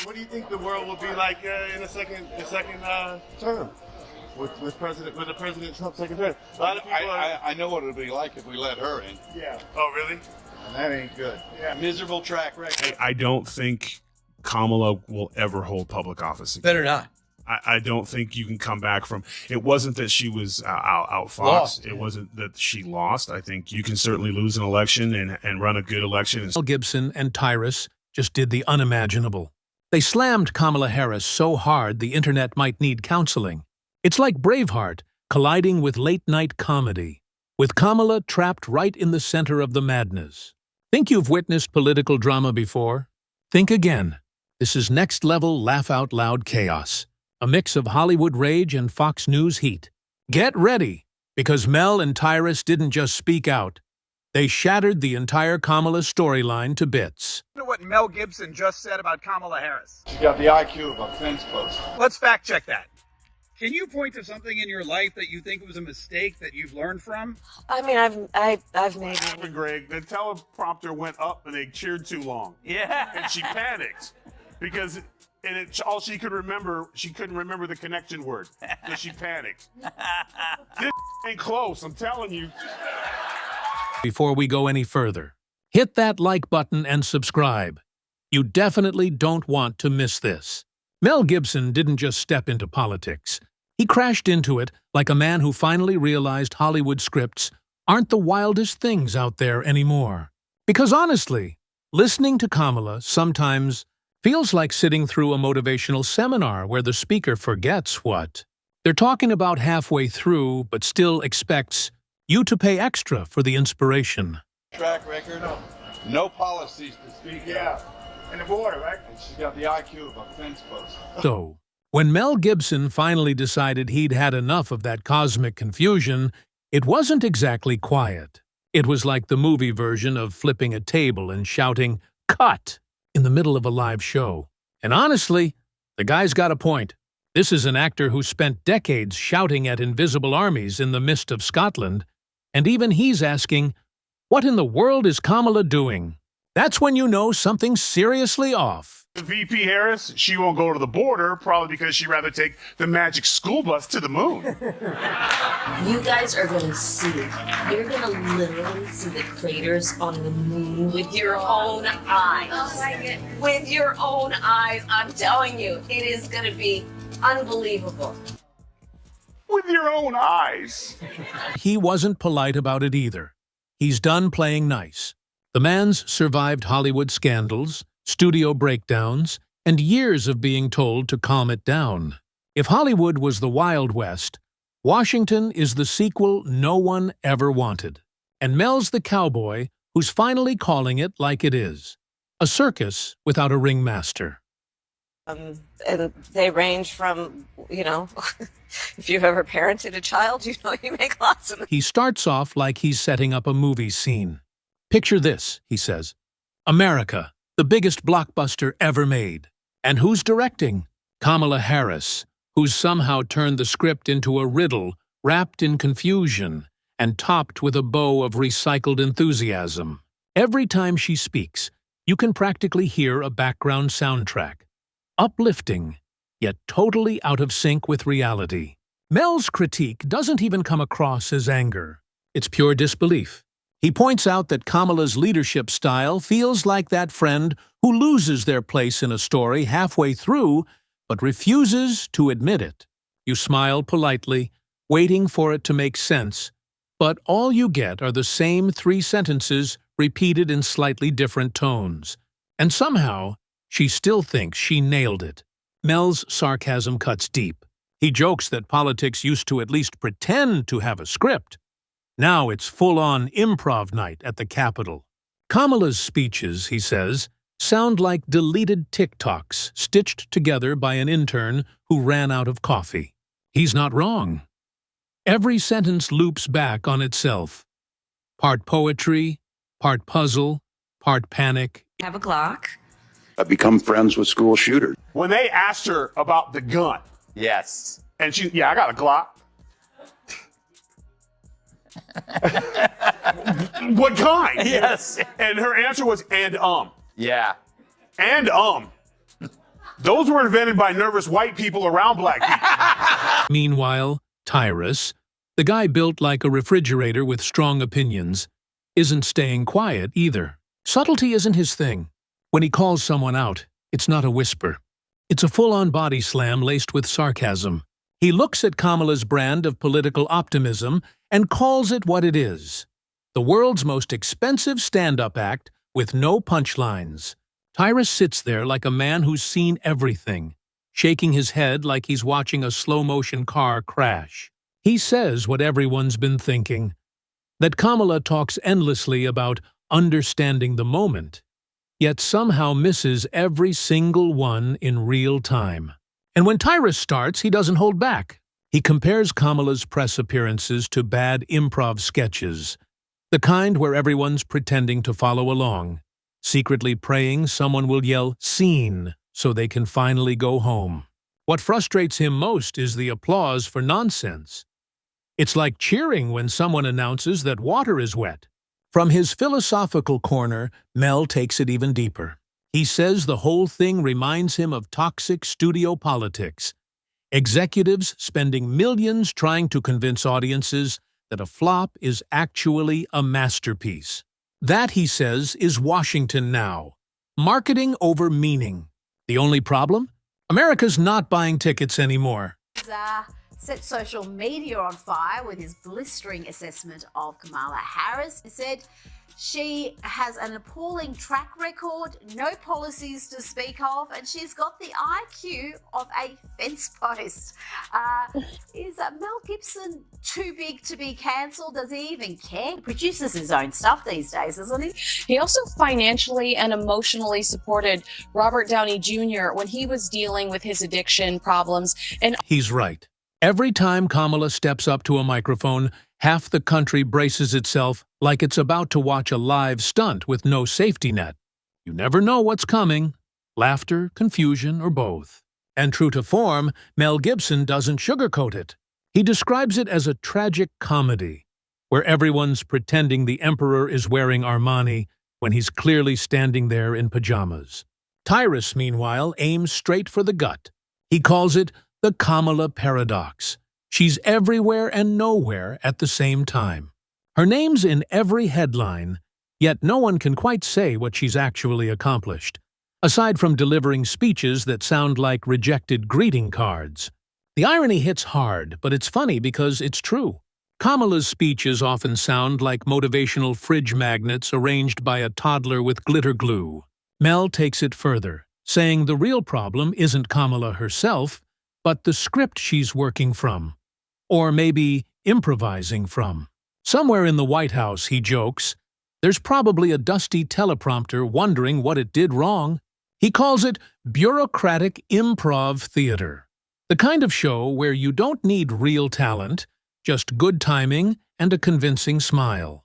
What do you think the world will be like in the second term with the President Trump second term? A lot of people I know what it'll be like if we let her in. Yeah. Oh, really? And that ain't good. Yeah. Miserable track record. I don't think Kamala will ever hold public office again. Better not. I don't think you can come back from. It wasn't that she was outfoxed. It wasn't that she lost. I think you can certainly lose an election and run a good election. Gibson and Tyrus just did the unimaginable. They slammed Kamala Harris so hard the internet might need counseling. It's like Braveheart colliding with late-night comedy, with Kamala trapped right in the center of the madness. Think you've witnessed political drama before? Think again. This is next-level laugh-out-loud chaos. A mix of Hollywood rage and Fox News heat. Get ready, because Mel and Tyrus didn't just speak out. They shattered the entire Kamala storyline to bits. Listen to what Mel Gibson just said about Kamala Harris. She got the IQ of a fence post. Let's fact check that. Can you point to something in your life that you think was a mistake that you've learned from? I mean, I've made it. Greg, the teleprompter went up and they cheered too long. Yeah. And she panicked because all she couldn't remember the connection word. So she panicked. This ain't close, I'm telling you. Before we go any further, hit that like button and subscribe. You definitely don't want to miss this. Mel Gibson didn't just step into politics. He crashed into it like a man who finally realized Hollywood scripts aren't the wildest things out there anymore. Because honestly, listening to Kamala sometimes feels like sitting through a motivational seminar where the speaker forgets what they're talking about halfway through, but still expects you to pay extra for the inspiration. Track record. No policies to speak of. And the border, right? And she's got the IQ of a fence post. So, when Mel Gibson finally decided he'd had enough of that cosmic confusion, it wasn't exactly quiet. It was like the movie version of flipping a table and shouting, "Cut!" in the middle of a live show. And honestly, the guy's got a point. This is an actor who spent decades shouting at invisible armies in the mist of Scotland, and even he's asking, what in the world is Kamala doing? That's when you know something's seriously off. VP Harris, she won't go to the border, probably because she'd rather take the magic school bus to the moon. You guys are gonna see. You're gonna literally see the craters on the moon with your own eyes. Oh my God. With your own eyes, I'm telling you, it is gonna be unbelievable. With your own eyes. He wasn't polite about it either. He's done playing nice. The man's survived Hollywood scandals, studio breakdowns, and years of being told to calm it down. If Hollywood was the Wild West, Washington is the sequel no one ever wanted. And Mel's the cowboy who's finally calling it like it is. A circus without a ringmaster. And they range from, if you've ever parented a child, you make lots of them. He starts off like he's setting up a movie scene. Picture this, he says. America, the biggest blockbuster ever made. And who's directing? Kamala Harris, who's somehow turned the script into a riddle wrapped in confusion and topped with a bow of recycled enthusiasm. Every time she speaks, you can practically hear a background soundtrack. Uplifting, yet totally out of sync with reality. Mel's critique doesn't even come across as anger. It's pure disbelief. He points out that Kamala's leadership style feels like that friend who loses their place in a story halfway through, but refuses to admit it. You smile politely, waiting for it to make sense, but all you get are the same 3 sentences repeated in slightly different tones. And somehow, she still thinks she nailed it. Mel's sarcasm cuts deep. He jokes that politics used to at least pretend to have a script. Now it's full-on improv night at the Capitol. Kamala's speeches, he says, sound like deleted TikToks stitched together by an intern who ran out of coffee. He's not wrong. Every sentence loops back on itself. Part poetry, part puzzle, part panic. Have a Glock. I've become friends with school shooters. When they asked her about the gun, Yes. and I got a Glock. What kind? Yes. And her answer was, Yeah. And Those were invented by nervous white people around black people. Meanwhile, Tyrus, the guy built like a refrigerator with strong opinions, isn't staying quiet either. Subtlety isn't his thing. When he calls someone out, it's not a whisper. It's a full-on body slam laced with sarcasm. He looks at Kamala's brand of political optimism and calls it what it is. The world's most expensive stand-up act with no punchlines. Tyrus sits there like a man who's seen everything, shaking his head like he's watching a slow-motion car crash. He says what everyone's been thinking, that Kamala talks endlessly about understanding the moment, yet somehow misses every single one in real time. And when Tyrus starts, he doesn't hold back. He compares Kamala's press appearances to bad improv sketches, the kind where everyone's pretending to follow along, secretly praying someone will yell "scene" so they can finally go home. What frustrates him most is the applause for nonsense. It's like cheering when someone announces that water is wet. From his philosophical corner, Mel takes it even deeper. He says the whole thing reminds him of toxic studio politics. Executives spending millions trying to convince audiences that a flop is actually a masterpiece. That, he says, is Washington now. Marketing over meaning. The only problem? America's not buying tickets anymore. Set social media on fire with his blistering assessment of Kamala Harris. He said she has an appalling track record, no policies to speak of, and she's got the IQ of a fence post. Is Mel Gibson too big to be cancelled? Does he even care? He produces his own stuff these days, doesn't he? He also financially and emotionally supported Robert Downey Jr. when he was dealing with his addiction problems. And he's right. Every time Kamala steps up to a microphone, half the country braces itself like it's about to watch a live stunt with no safety net. You never know what's coming. Laughter, confusion, or both. And true to form, Mel Gibson doesn't sugarcoat it. He describes it as a tragic comedy, where everyone's pretending the emperor is wearing Armani when he's clearly standing there in pajamas. Tyrus, meanwhile, aims straight for the gut. He calls it the Kamala paradox. She's everywhere and nowhere at the same time. Her name's in every headline, yet no one can quite say what she's actually accomplished, aside from delivering speeches that sound like rejected greeting cards. The irony hits hard, but it's funny because it's true. Kamala's speeches often sound like motivational fridge magnets arranged by a toddler with glitter glue. Mel takes it further, saying the real problem isn't Kamala herself, but the script she's working from. Or maybe improvising from. Somewhere in the White House, he jokes, there's probably a dusty teleprompter wondering what it did wrong. He calls it bureaucratic improv theater. The kind of show where you don't need real talent, just good timing and a convincing smile.